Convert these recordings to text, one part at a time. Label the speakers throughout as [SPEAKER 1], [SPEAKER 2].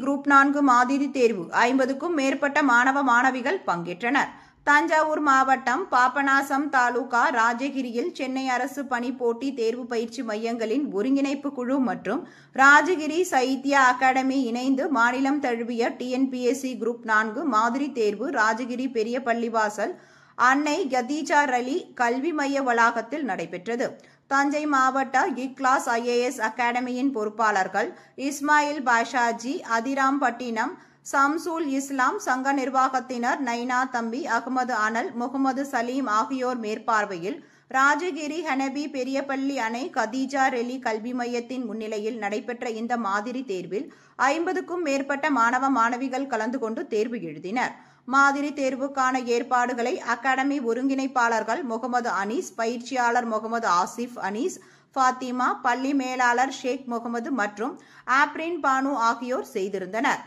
[SPEAKER 1] Group 4 மாதிரி தேர்வு 50க்கும் மேற்பட்ட மாணவ மாணவிகள் பங்கேற்றனர். தஞ்சாவூர் மாவட்டம் பாபநாசம் தாலுகா ராஜகிரியில் சென்னை அரசு பணி போட்டி தேர்வு பயிற்சி மையங்களின் ஒருங்கிணைப்பு குழு மற்றும் ராஜகிரி சைத்யா அகாடமி இணைந்து மாநிலம் தழுவிய TNPSC குரூப் 4 மாதிரி தேர்வு ராஜகிரி பெரிய பள்ளிவாசல் அன்னை கதீஜா அலி கல்வி மைய வளாகத்தில் நடைபெற்றது. தஞ்சை மாவட்ட இக்லாஸ் IAS அகாடமியின் பொறுப்பாளர்கள் இஸ்மாயில் பாஷாஜி, அதிராம்பட்டினம் சம்சூல் இஸ்லாம் சங்க நிர்வாகத்தினர் நைனா தம்பி, அகமது அனல், முகமது சலீம் ஆகியோர் மேற்பார்வையில் ராஜகிரி ஹனபி பெரியபள்ளி அணை கதீஜா அலி கல்வி மையத்தின் முன்னிலையில் நடைபெற்ற இந்த மாதிரி தேர்வில் 50க்கும் மேற்பட்ட மாணவ மாணவிகள் கலந்து கொண்டு தேர்வு எழுதினர். மாதிரி தேர்வுக்கான ஏற்பாடுகளை அகாடமி ஒருங்கிணைப்பாளர்கள் முகமது அனீஸ், பயிற்சியாளர் முகமது ஆசிப் அனீஸ், ஃபாத்திமா, பள்ளி மேலாளர் ஷேக் முகமது மற்றும் ஆப்ரின் பானு ஆகியோர் செய்திருந்தனர்.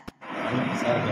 [SPEAKER 2] சார்